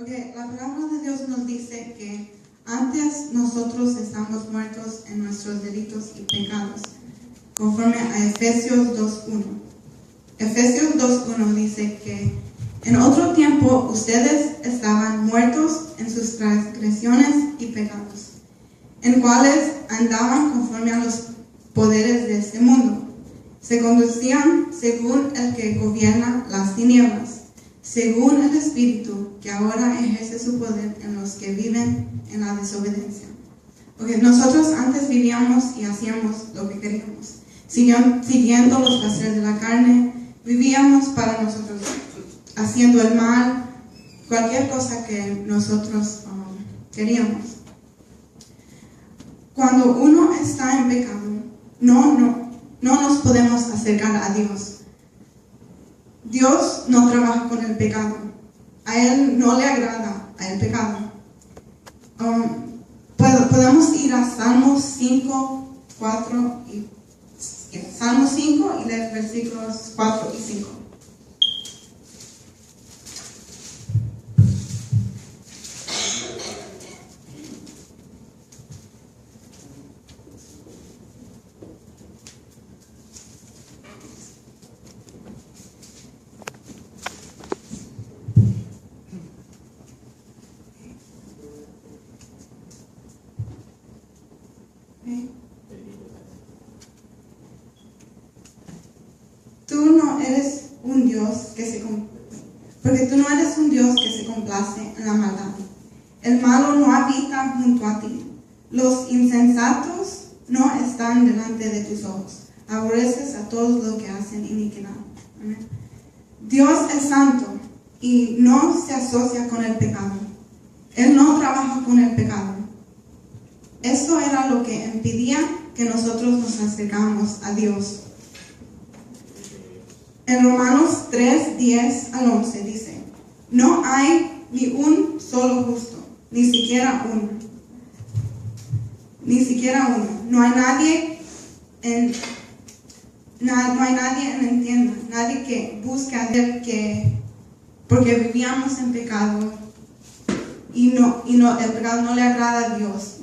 Ok, la palabra de Dios nos dice que antes nosotros estamos muertos en nuestros delitos y pecados, conforme a Efesios 2.1. Efesios 2.1 dice que en otro tiempo ustedes estaban muertos en sus transgresiones y pecados, en cuales andaban conforme a los poderes de este mundo. Se conducían según el que gobierna las tinieblas, según el Espíritu que ahora ejerce su poder en los que viven en la desobediencia. Okay, nosotros antes vivíamos y hacíamos lo que queríamos, siguiendo los placeres de la carne, vivíamos para nosotros, haciendo el mal, cualquier cosa que nosotros queríamos. Cuando uno está en pecado, no nos podemos acercar a Dios. Dios no trabaja con el pecado. A Él no le agrada el pecado. Podemos ir a Salmos 5, 4 y Salmos 5 y leer versículos 4 y 5. Tú no eres un Dios porque tú no eres un Dios que se complace en la maldad. El malo no habita junto a ti. Los insensatos no están delante de tus ojos. Aborreces a todos los que hacen iniquidad. Amén. Dios es santo y no se asocia con el pecado. Él no trabaja con el pecado. Esto era lo que impedía que nosotros nos acercáramos a Dios. En Romanos 3, 10 al 11 dice: no hay ni un solo justo, ni siquiera uno. No hay nadie en entienda, nadie que busque hacer que, porque vivíamos en pecado y el pecado no le agrada a Dios,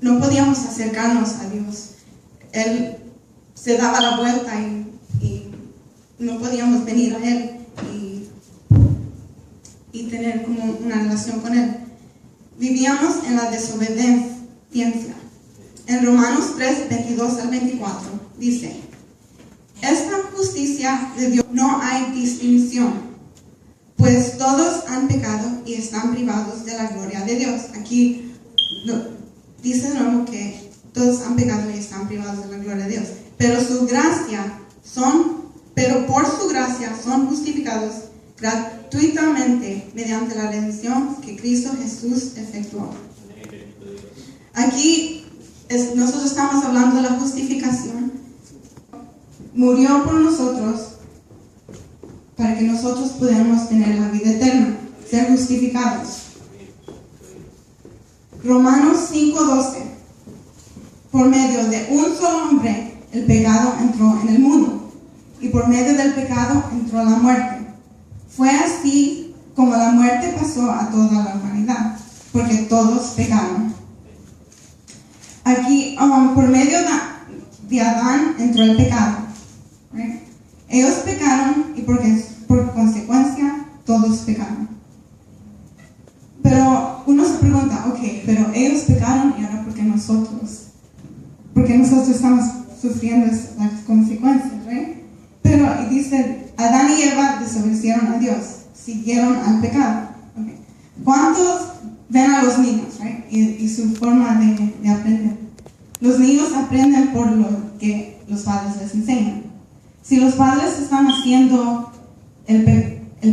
no podíamos acercarnos a Dios. Él se daba la vuelta y no podíamos venir a Él y tener como una relación con Él. Vivíamos en la desobediencia. En Romanos 3, 22 al 24 dice: esta justicia de Dios no hay distinción, pues todos han pecado y están privados de la gloria de Dios. Aquí dice de nuevo que todos han pecado y están privados de la gloria de Dios. Pero por su gracia son justificados gratuitamente mediante la redención que Cristo Jesús efectuó. Aquí nosotros estamos hablando de la justificación. Murió por nosotros para que nosotros pudiéramos tener la vida eterna, ser justificados. Romanos 5:12: por medio de un solo hombre el pecado entró en el mundo, y por medio del pecado entró la muerte. Fue así como la muerte pasó a toda la humanidad, porque todos pecaron. Aquí, por medio de Adán entró el pecado. ¿Right? Ellos pecaron y por consecuencia todos pecaron. Pero uno se pregunta, pero ellos pecaron y ahora ¿por qué nosotros? Porque nosotros estamos sufriendo las consecuencias, ¿right? Pero dice, Adán y Eva desobedecieron a Dios, siguieron al pecado. Okay. ¿Cuántos ven a los niños, right? y su forma de aprender? Los niños aprenden por lo que los padres les enseñan. Si los padres están haciendo el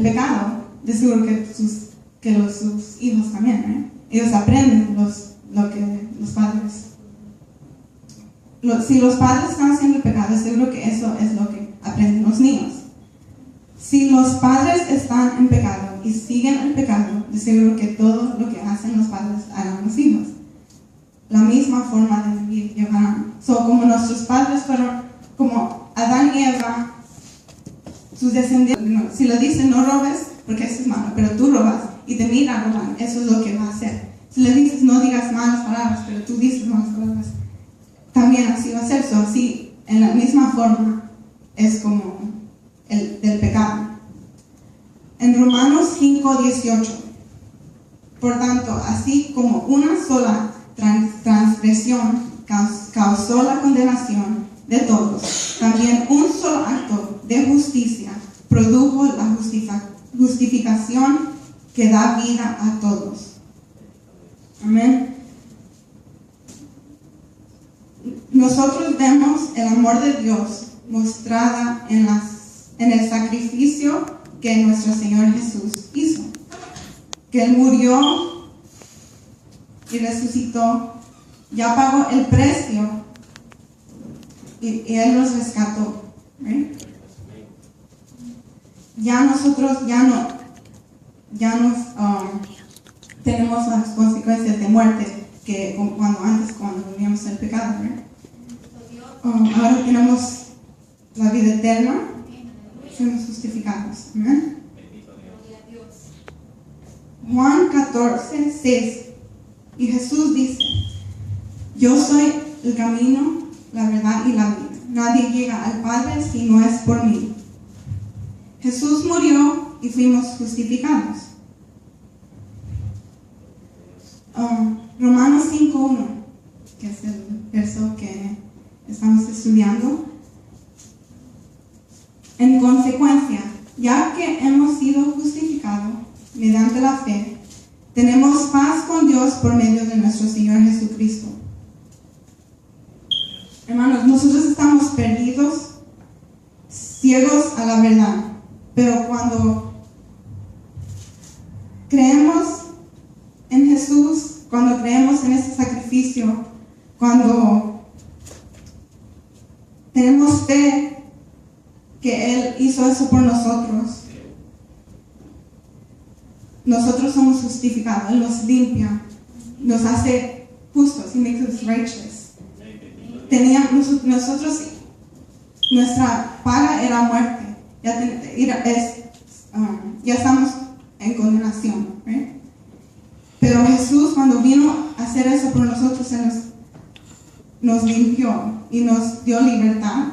pecado, de seguro que sus hijos también, right? Ellos aprenden lo que los padres. Si los padres están haciendo el pecado, es seguro que eso es lo que aprenden los niños. Si los padres están en pecado y siguen el pecado, de seguro que todo lo que hacen los padres harán los hijos. La misma forma de vivir llevarán. Como nuestros padres fueron, como Adán y Eva, sus descendientes, si le dicen no robes, porque eso es malo, pero tú robas y te mira robar, eso es lo que va a hacer. Si le dices no digas malas palabras, pero tú dices malas palabras, también así va a ser. So, así, en la misma forma, es como el del pecado. En Romanos 5:18, por tanto, así como una sola transgresión causó la condenación de todos, también un solo acto de justicia produjo la justificación que da vida a todos. Amén. Nosotros vemos el amor de Dios mostrada en el sacrificio que nuestro Señor Jesús hizo. Que Él murió y resucitó, ya pagó el precio y Él nos rescató. ¿Right? Ya nosotros ya no tenemos las consecuencias de muerte que cuando vivíamos el pecado. ¿Right? Ahora tenemos la vida eterna, fuimos justificados. ¿Amén? Juan 14:6, y Jesús dice: yo soy el camino, la verdad y la vida. Nadie llega al Padre si no es por mí. Jesús murió y fuimos justificados. Romanos 5:1, que es el verso que estamos estudiando. En consecuencia, ya que hemos sido justificados mediante la fe, tenemos paz con Dios por medio de nuestro Señor Jesucristo. Hermanos, nosotros estamos perdidos, ciegos a la verdad, pero cuando creemos en Jesús, cuando creemos en ese sacrificio, cuando tenemos fe que Él hizo eso por nosotros, nosotros somos justificados. Él nos limpia, nos hace justos. He makes us righteous. Nosotros, nuestra paga era muerte. Ya estamos en condenación. ¿Right? Pero Jesús, cuando vino a hacer eso por nosotros, Él nos limpió y nos dio libertad.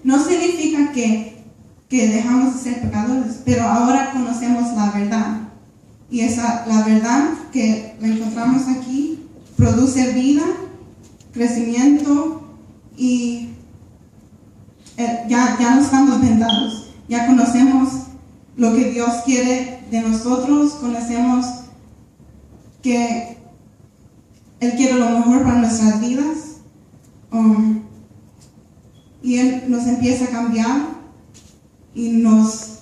No significa que dejamos de ser pecadores, pero ahora conocemos la verdad. Y la verdad que la encontramos aquí produce vida, crecimiento y ya no estamos vendados. Ya conocemos lo que Dios quiere de nosotros, conocemos que Él quiere lo mejor para nuestras vidas. Y Él nos empieza a cambiar y nos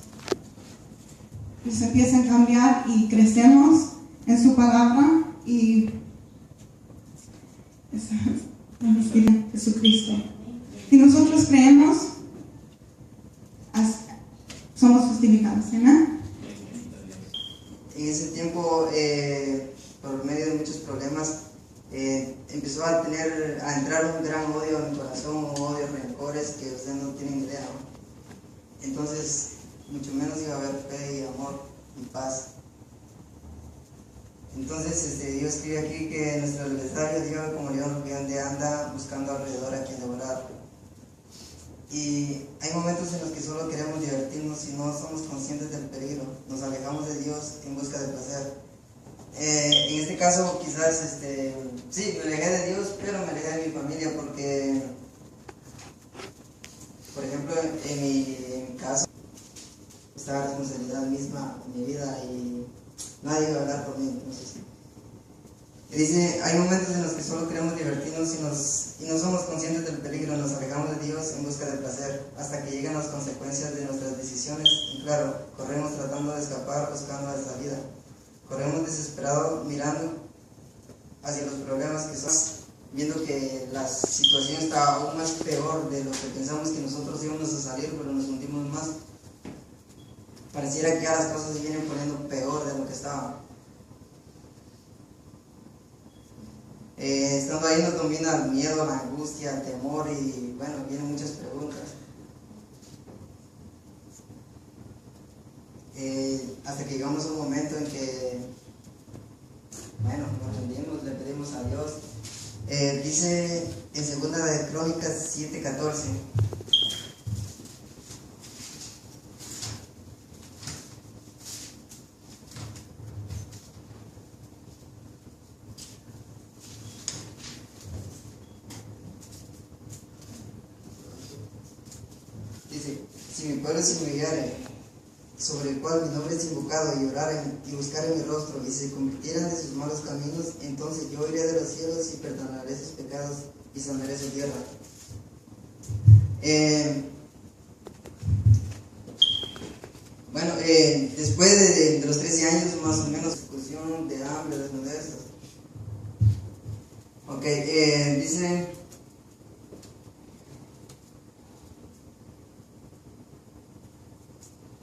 empieza a cambiar y crecemos en su palabra y Jesucristo. Si nosotros creemos, somos justificados. ¿Amén? En ese tiempo, por medio de muchos problemas, empezó a entrar un gran odio en mi corazón, un odio, rencores que ustedes no tienen idea, ¿no? Entonces, mucho menos iba a haber fe y amor y paz. Entonces, Dios escribe aquí que nuestro adversario, Dios, como león rugiente, anda buscando alrededor a quien devorar. Y hay momentos en los que solo queremos divertirnos y no somos conscientes del peligro. Nos alejamos de Dios en busca de placer. En este caso, quizás, sí, me alejé de Dios, pero me alejé de mi familia porque, por ejemplo, en mi caso, estaba la responsabilidad misma en mi vida y nadie iba a hablar por mí. Entonces, dice, hay momentos en los que solo queremos divertirnos y no somos conscientes del peligro, nos alejamos de Dios en busca de placer, hasta que llegan las consecuencias de nuestras decisiones y claro, corremos tratando de escapar, buscando la salida. Corremos desesperados mirando hacia los problemas que son, viendo que la situación está aún más peor de lo que pensamos que nosotros íbamos a salir, pero nos hundimos más. Pareciera que ya las cosas se vienen poniendo peor de lo que estaban. Estando ahí nos domina el miedo, la angustia, el temor y bueno, vienen muchas preguntas. hasta que llegamos a un momento en que, bueno, nos rendimos, le pedimos a Dios. Dice en Segunda de Crónicas 7:14. Dice: si mi pueblo se humillare, sobre el cual mi nombre es invocado, y oraren y buscaren mi rostro, y se convirtieran de sus malos caminos, entonces yo iré de los cielos y perdonaré sus pecados y sanaré su tierra. Después de los 13 años más o menos, discusión de hambre, desnudez. Dice: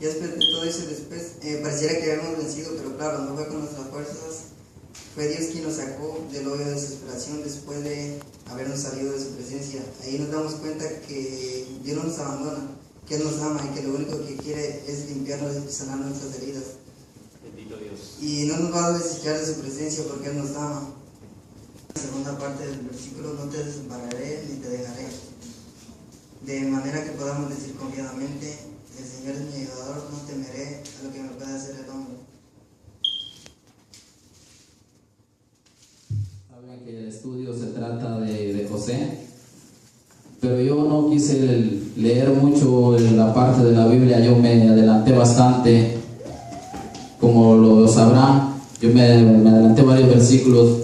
ya después de todo eso, pareciera que habíamos vencido, pero claro, no fue con nuestras fuerzas. Fue Dios quien nos sacó del hoyo de desesperación después de habernos salido de su presencia. Ahí nos damos cuenta que Dios no nos abandona, que Él nos ama y que lo único que quiere es limpiarnos y sanar nuestras heridas. Bendito Dios. Y no nos va a desechar de su presencia porque Él nos ama. La segunda parte del versículo: no te desampararé ni te dejaré. De manera que podamos decir confiadamente: el Señor es mi ayudador, no temeré a lo que me pueda hacer el hombre. Saben que el estudio se trata de José, pero yo no quise leer mucho la parte de la Biblia, yo me adelanté bastante, como lo sabrán, yo me adelanté varios versículos,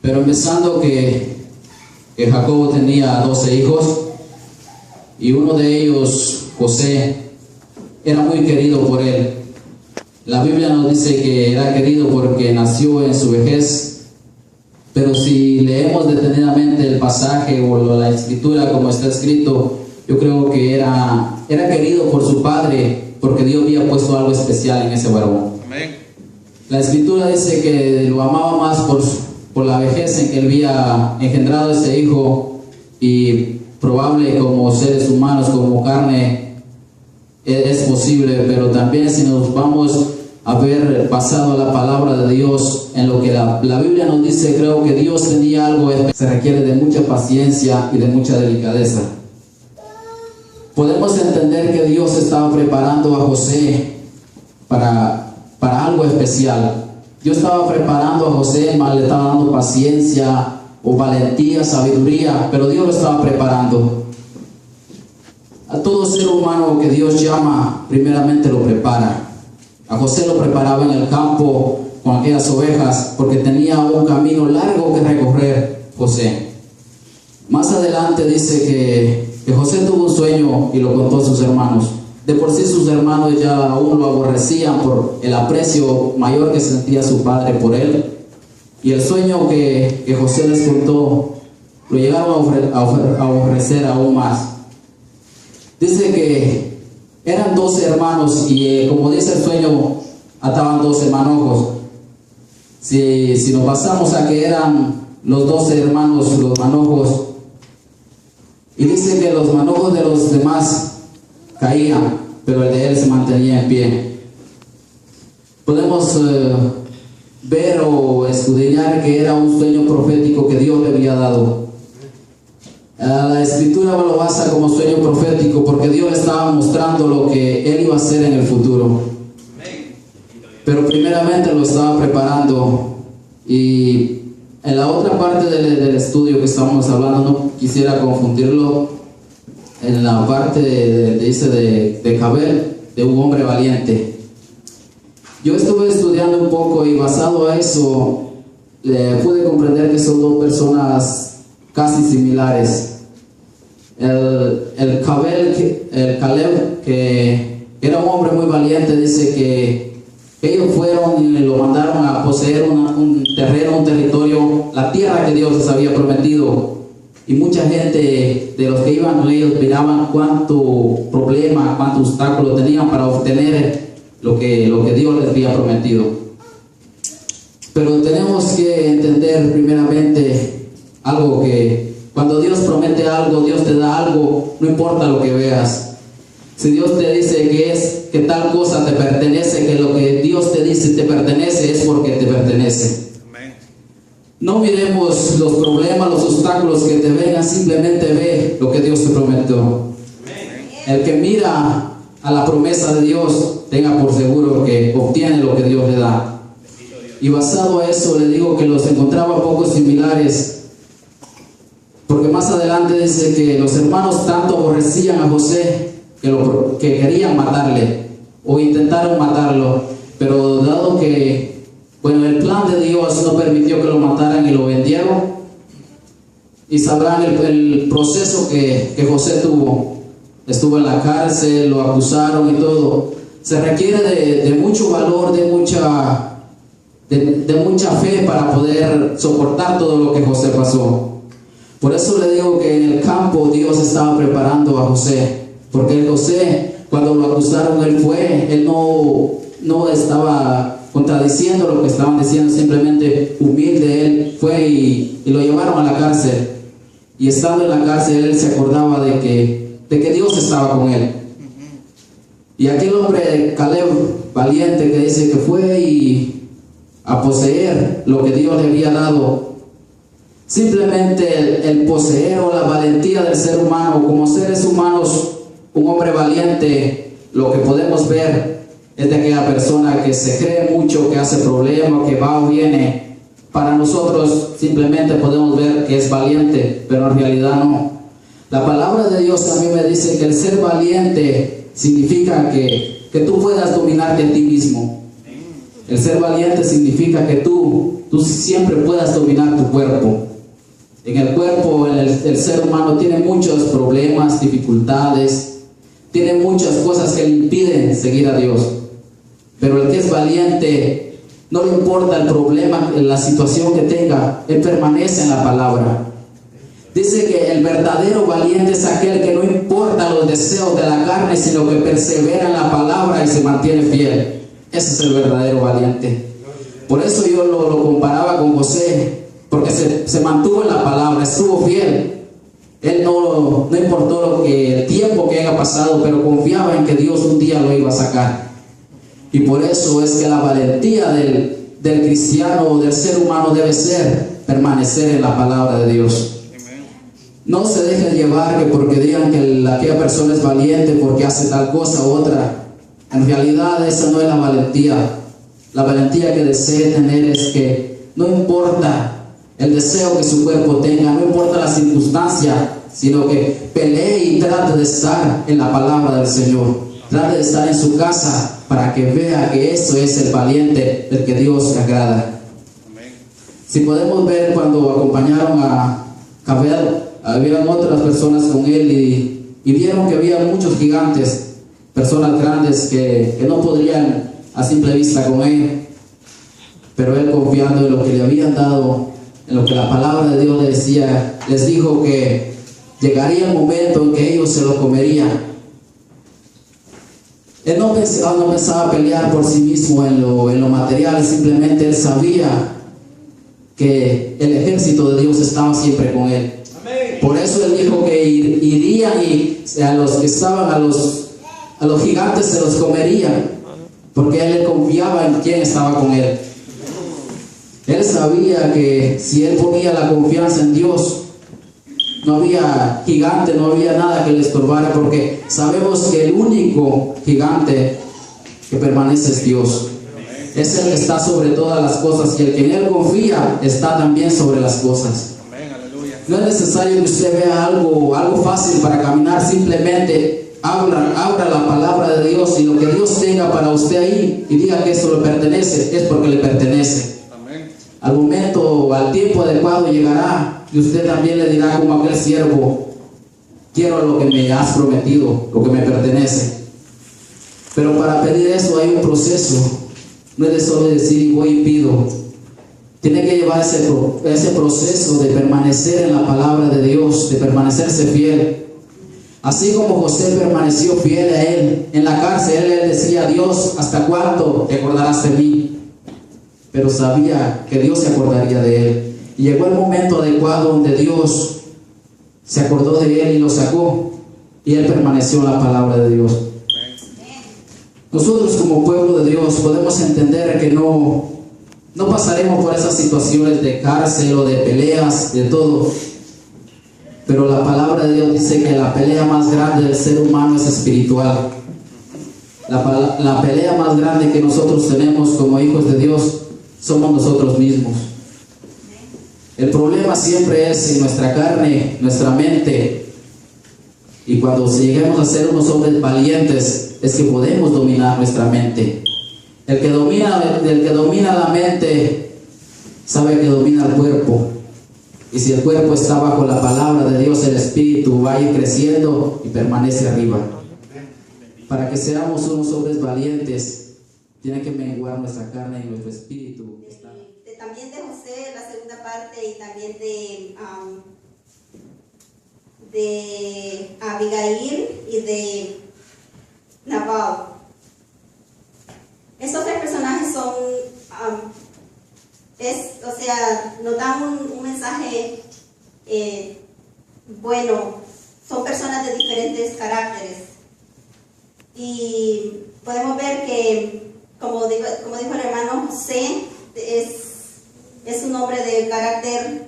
pero empezando que Jacobo tenía 12 hijos, y uno de ellos, José, era muy querido por él. La Biblia nos dice que era querido porque nació en su vejez, pero si leemos detenidamente el pasaje o la escritura como está escrito, yo creo que era querido por su padre, porque Dios había puesto algo especial en ese varón. Amén. La escritura dice que lo amaba más por la vejez en que él había engendrado ese hijo, y probable como seres humanos, como carne, es posible, pero también si nos vamos a ver pasado la palabra de Dios, en lo que la Biblia nos dice, creo que Dios tenía algo especial. Se requiere de mucha paciencia y de mucha delicadeza. Podemos entender que Dios estaba preparando a José para algo especial. Dios estaba preparando a José, le estaba dando paciencia o valentía, sabiduría, pero Dios lo estaba preparando. A todo ser humano que Dios llama, primeramente lo prepara. A José lo preparaba en el campo con aquellas ovejas, porque tenía un camino largo que recorrer José. Más adelante dice que José tuvo un sueño y lo contó a sus hermanos. De por sí sus hermanos ya aún lo aborrecían por el aprecio mayor que sentía su padre por él. Y el sueño que José les contó lo llegaron a aborrecer aún más. Dice que eran 12 hermanos y como dice el sueño, ataban 12 manojos. Si nos basamos a que eran los 12 hermanos los manojos, y dice que los manojos de los demás caían, pero el de él se mantenía en pie. Podemos ver o escudriñar que era un sueño profético que Dios le había dado. La escritura lo basa como sueño profético porque Dios le estaba mostrando lo que él iba a hacer en el futuro, pero primeramente lo estaba preparando. Y en la otra parte del estudio que estamos hablando, no quisiera confundirlo, en la parte de Jabel, de un hombre valiente. Yo estuve estudiando un poco y basado a eso pude comprender que son dos personas casi similares. El Caleb, que era un hombre muy valiente, dice que ellos fueron y lo mandaron a poseer un terreno, un territorio, la tierra que Dios les había prometido. Y mucha gente de los que iban con ellos miraban cuánto problema, cuánto obstáculo tenían para obtener lo que Dios les había prometido. Pero tenemos que entender primeramente algo, que cuando Dios promete algo, Dios te da algo, no importa lo que veas. Si Dios te dice que tal cosa te pertenece, que lo que Dios te dice te pertenece, es porque te pertenece. No miremos los problemas, los obstáculos que te vengan, simplemente ve lo que Dios te prometió. El que mira a la promesa de Dios, tenga por seguro que obtiene lo que Dios le da. Y basado a eso le digo que los encontraba poco similares, porque más adelante dice que los hermanos tanto aborrecían a José que querían matarle o intentaron matarlo, pero dado que el plan de Dios no permitió que lo mataran y lo vendieron, y sabrán el proceso que José tuvo. Estuvo en la cárcel, lo acusaron y todo. Se requiere de mucho valor, de mucha fe para poder soportar todo lo que José pasó. Por eso le digo que en el campo Dios estaba preparando a José, porque el José, cuando lo acusaron, él no estaba contradiciendo lo que estaban diciendo, simplemente humilde. Él fue y lo llevaron a la cárcel, y estando en la cárcel él se acordaba de que Dios estaba con él. Y aquel hombre Caleb, valiente, que dice que fue a poseer lo que Dios le había dado. Simplemente el poseer o la valentía del ser humano, como seres humanos, un hombre valiente, lo que podemos ver es de aquella persona que se cree mucho, que hace problemas, que va o viene. Para nosotros simplemente podemos ver que es valiente, pero en realidad no. La palabra de Dios a mí me dice que el ser valiente significa que tú puedas dominarte a ti mismo. El ser valiente significa que tú siempre puedas dominar tu cuerpo. En el cuerpo el ser humano tiene muchos problemas, dificultades, tiene muchas cosas que le impiden seguir a Dios. Pero el que es valiente, no le importa el problema, la situación que tenga, él permanece en la palabra. Dice que el verdadero valiente es aquel que no importa los deseos de la carne, sino que persevera en la palabra y se mantiene fiel. Ese es el verdadero valiente. Por eso yo lo comparaba con José, porque se mantuvo en la palabra, estuvo fiel. Él no importó el tiempo que haya pasado, pero confiaba en que Dios un día lo iba a sacar. Y por eso es que la valentía del cristiano o del ser humano debe ser permanecer en la palabra de Dios. No se dejen llevar que porque digan que aquella persona es valiente porque hace tal cosa u otra. En realidad esa no es la valentía. La valentía que desee tener es que no importa el deseo que su cuerpo tenga, no importa la circunstancia, sino que pelee y trate de estar en la palabra del Señor. Trate de estar en su casa para que vea que eso es el valiente del que Dios se agrada. Si podemos ver cuando acompañaron a Cabel, habían otras personas con él y vieron que había muchos gigantes, personas grandes que no podrían a simple vista con él, pero él, confiando en lo que le habían dado, en lo que la palabra de Dios le decía, les dijo que llegaría el momento en que ellos se lo comerían. Él no pensaba pelear por sí mismo en lo material, simplemente él sabía que el ejército de Dios estaba siempre con él. Por eso él dijo que irían y a los que estaban, a los gigantes se los comerían, porque él confiaba en quién estaba con él. Él sabía que si él ponía la confianza en Dios, no había gigante, no había nada que le estorbara, porque sabemos que el único gigante que permanece es Dios. Es el que está sobre todas las cosas, y el que en él confía está también sobre las cosas. No es necesario que usted vea algo fácil para caminar, simplemente abra la palabra de Dios, y lo que Dios tenga para usted ahí y diga que eso le pertenece, es porque le pertenece. Al momento, al tiempo adecuado llegará y usted también le dirá como aquel siervo: quiero lo que me has prometido, lo que me pertenece. Pero para pedir eso hay un proceso. No es de solo decir voy y pido. Tiene que llevar ese proceso de permanecer en la palabra de Dios, de permanecerse fiel. Así como José permaneció fiel a él en la cárcel, él decía: Dios, ¿hasta cuándo te acordarás de mí? Pero sabía que Dios se acordaría de él. Y llegó el momento adecuado donde Dios se acordó de él y lo sacó, y él permaneció en la palabra de Dios. nosotros como pueblo de Dios podemos entender que no pasaremos por esas situaciones de cárcel o de peleas, de todo. Pero la palabra de Dios dice que la pelea más grande del ser humano es espiritual. La pelea más grande que nosotros tenemos como hijos de Dios somos nosotros mismos. El problema siempre es en nuestra carne, nuestra mente. Y cuando lleguemos a ser unos hombres valientes, es que podemos dominar nuestra mente. El que domina la mente sabe que domina el cuerpo. Y si el cuerpo está bajo la palabra de Dios, el espíritu va a ir creciendo y permanece arriba. Para que seamos unos hombres valientes, tiene que menguar nuestra carne y nuestro espíritu. También de José, la segunda parte, y también de Abigail y de Nabal. Estos tres personajes son, nos dan un mensaje bueno. Son personas de diferentes caracteres. Y podemos ver que, como dijo el hermano, José es un hombre de carácter,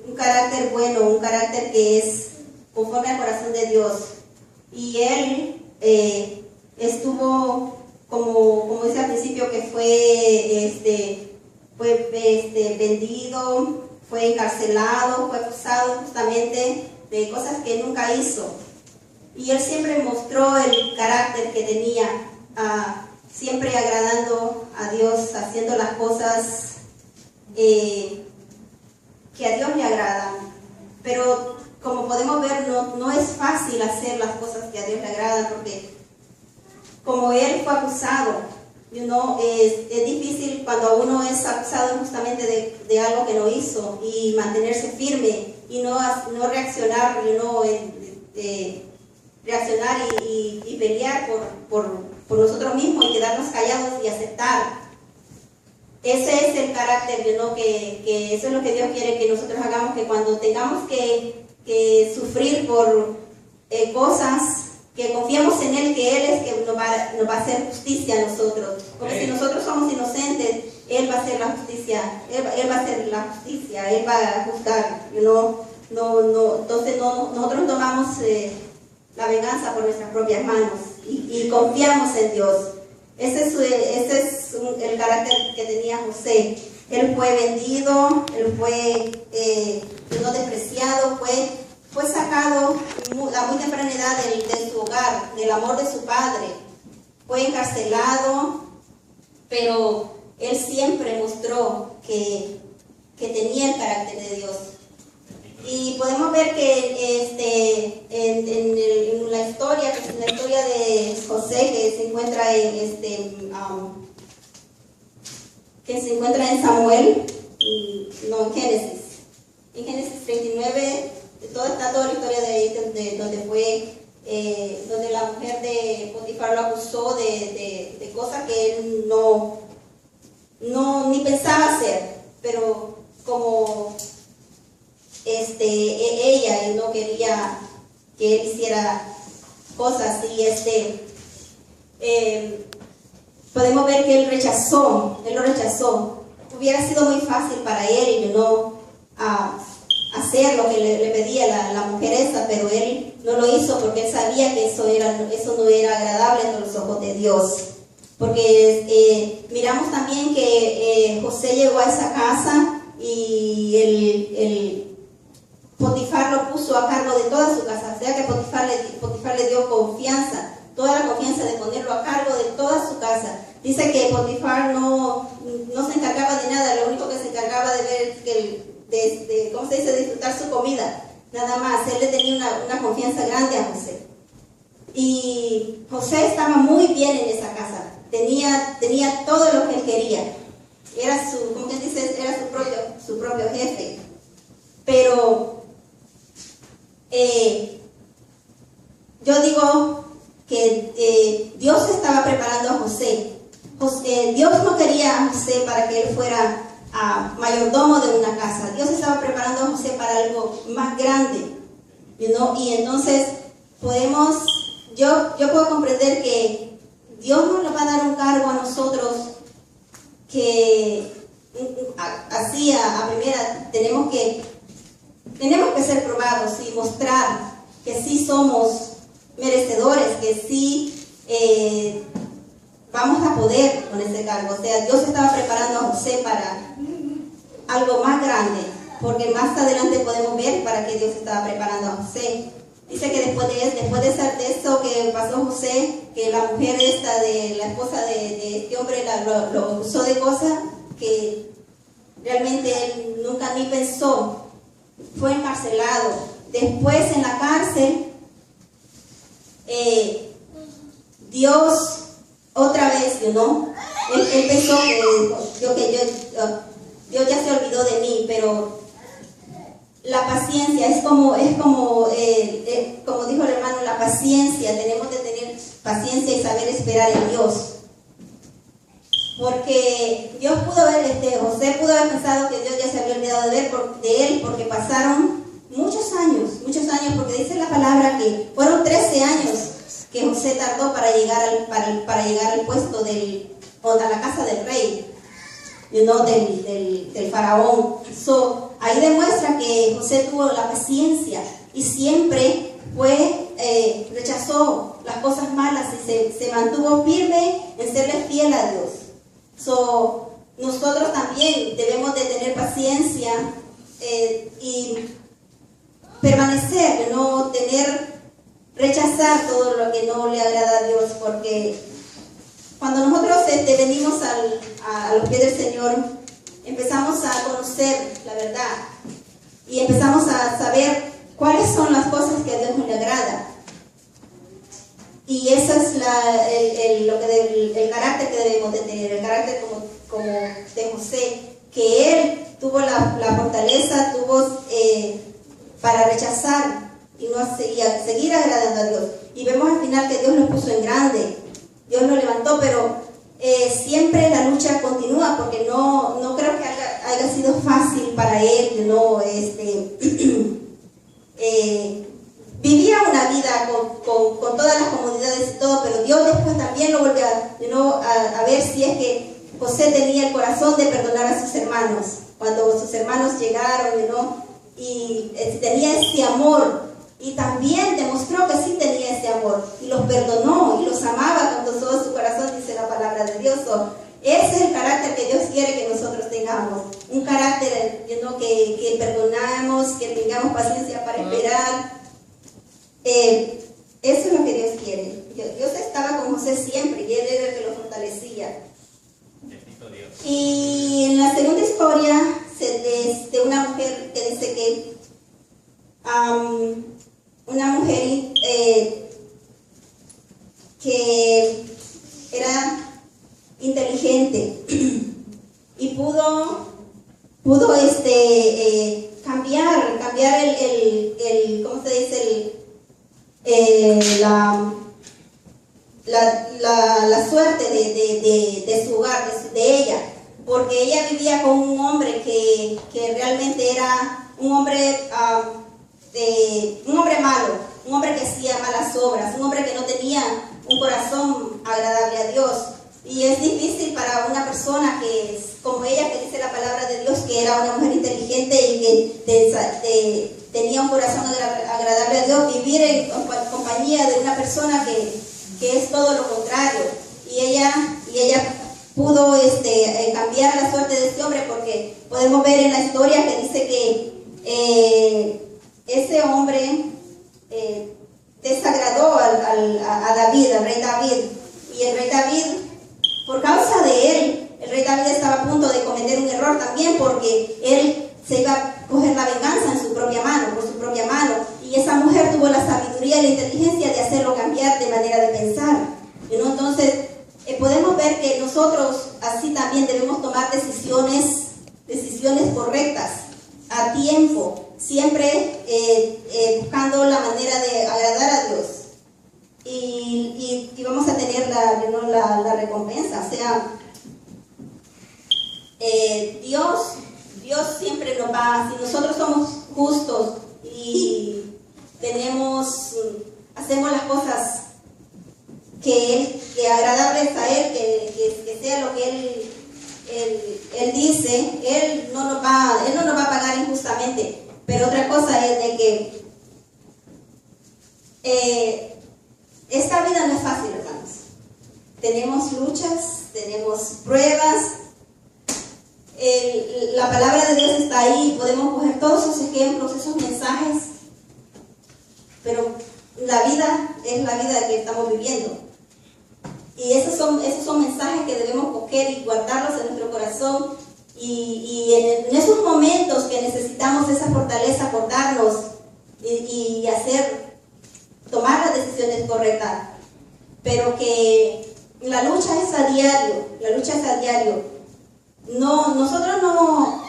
un carácter bueno, un carácter que es conforme al corazón de Dios. Y él estuvo, como dice al principio, que fue vendido, fue encarcelado, fue acusado justamente de cosas que nunca hizo. Y él siempre mostró el carácter que tenía, siempre agradando a Dios, haciendo las cosas que a Dios le agradan. Pero como podemos ver, no es fácil hacer las cosas que a Dios le agradan, porque como él fue acusado, es difícil cuando uno es acusado justamente de algo que no hizo, y mantenerse firme y no reaccionar, reaccionar y pelear por nosotros mismos y quedarnos callados y aceptar. Ese es el carácter, que eso es lo que Dios quiere que nosotros hagamos, que cuando tengamos que sufrir por cosas, que confiemos en Él, que Él es que nos va a hacer justicia a nosotros. Porque si nosotros somos inocentes, Él va a hacer la justicia, Él va a hacer la justicia, Él va a juzgar. Entonces nosotros tomamos la venganza por nuestras propias manos y confiamos en Dios. Ese es el carácter que tenía José. Él fue vendido, él fue despreciado, fue sacado a muy temprana edad de su hogar, del amor de su padre. Fue encarcelado, pero él siempre mostró que tenía el carácter de Dios. Y podemos ver que en la historia de José, que se encuentra en Samuel, en Génesis. En Génesis 39, está toda la historia de donde la mujer de Potifar lo acusó de cosas que él ni pensaba hacer, pero como ella no quería que él hiciera cosas, y podemos ver que él lo rechazó. Hubiera sido muy fácil para él hacer lo que le pedía la mujer esa, pero él no lo hizo porque él sabía que eso no era agradable en los ojos de Dios. Porque miramos también que José llegó a esa casa y el Potifar lo puso a cargo de toda su casa. O sea que Potifar le dio confianza, toda la confianza de ponerlo a cargo de toda su casa. Dice que Potifar no se encargaba de nada, lo único que se encargaba de ver ¿cómo se dice?, disfrutar su comida, nada más. Él le tenía una confianza grande a José. Y José estaba muy bien en esa casa, tenía todo lo que él quería. Era su propio jefe. Pero yo digo que Dios estaba preparando a José. Dios no quería a José para que él fuera mayordomo de una casa. Dios estaba preparando a José para algo más grande, y entonces yo puedo comprender que Dios no nos va a dar un cargo a nosotros que así a primera tenemos que ser probados y mostrar que sí somos merecedores, que sí vamos a poder con ese cargo. O sea, Dios estaba preparando a José para algo más grande, porque más adelante podemos ver para qué Dios estaba preparando a José. Dice que después de eso que pasó José, que la mujer esta de la esposa de este hombre lo usó de cosas que realmente él nunca ni pensó, fue encarcelado. Después en la cárcel, Dios otra vez, él pensó que Dios ya se olvidó de mí, pero la paciencia es como dijo el hermano, la paciencia, tenemos de tener paciencia y saber esperar en Dios. Porque Dios José pudo haber pensado que Dios ya se había olvidado de él, porque pasaron muchos años, porque dice la palabra que fueron 13 años que José tardó para llegar al puesto a la casa del rey, del faraón. Ahí demuestra que José tuvo la paciencia y siempre rechazó las cosas malas y se mantuvo firme en serle fiel a Dios. Nosotros también debemos de tener paciencia y permanecer, rechazar todo lo que no le agrada a Dios, porque cuando nosotros venimos a los pies del Señor, empezamos a conocer la verdad y empezamos a saber cuáles son las cosas que a Dios no le agrada. Y ese es el carácter que debemos de tener, el carácter como de José, que él tuvo la fortaleza, para rechazar y no seguir agradando a Dios. Y vemos al final que Dios lo puso en grande, Dios lo levantó, pero siempre la lucha continúa, porque no creo que haya sido fácil para él, vivía una vida con todas las comodidades y todo, pero Dios después también lo volvió a ver si es que José tenía el corazón de perdonar a sus hermanos, cuando sus hermanos llegaron, y tenía ese amor, y también demostró que sí tenía ese amor, y los perdonó, y los amaba con todo su corazón, dice la palabra de Dios. Ese es el carácter que Dios quiere que nosotros tengamos, un carácter que perdonamos, que tengamos paciencia para esperar. Eso es lo que Dios quiere. Dios estaba con José siempre y él era el que lo fortalecía. Bendito Dios. Y en la segunda historia de una mujer que dice que una mujer que era inteligente y pudo cambiar el ¿cómo se dice? La suerte de su hogar, de ella, porque ella vivía con un hombre que realmente era un hombre malo, un hombre que hacía malas obras, un hombre que no tenía un corazón agradable a Dios. Y es difícil para una persona que es como ella, que dice la palabra de Dios que era una mujer inteligente y que tenía un corazón agradable a Dios, vivir en compañía de una persona que es todo lo contrario. Y ella pudo cambiar la suerte de este hombre, porque podemos ver en la historia que dice que ese hombre desagradó a David, al rey David, y el rey David, por causa de él, el rey David estaba a punto de cometer un error también, porque él se iba a coger la venganza en su propia mano, por su propia mano, y esa mujer tuvo la sabiduría y la inteligencia de hacerlo cambiar de manera de pensar. Entonces podemos ver que nosotros así también debemos tomar decisiones correctas a tiempo, siempre buscando la manera de agradar a Dios, y vamos a tener la recompensa. O sea, Dios siempre nos va, si nosotros somos justos y hacemos las cosas que agradable es a Él, que sea lo que Él dice. Él no nos va a pagar injustamente. Pero otra cosa es de que esta vida no es fácil, hermanos. Tenemos luchas, tenemos pruebas. La palabra de Dios está ahí, podemos coger todos esos ejemplos, esos mensajes, pero la vida es la vida que estamos viviendo. Y esos son mensajes que debemos coger y guardarlos en nuestro corazón. Y en esos momentos que necesitamos esa fortaleza, acordarnos y tomar las decisiones correctas. Pero que la lucha es a diario. Nosotros no.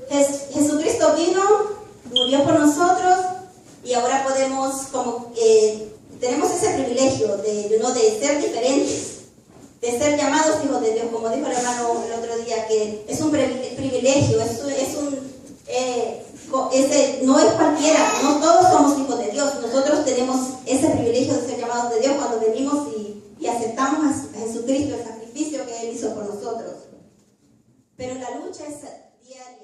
Jesucristo vino, murió por nosotros y ahora podemos, tenemos ese privilegio de ser diferentes, de ser llamados hijos de Dios, como dijo el hermano el otro día, que es un privilegio, no es cualquiera, no todos somos hijos de Dios. Nosotros tenemos ese privilegio de ser llamados de Dios cuando venimos y aceptamos a Jesucristo, el sacrificio que Él hizo por nosotros. Pero la lucha es diaria.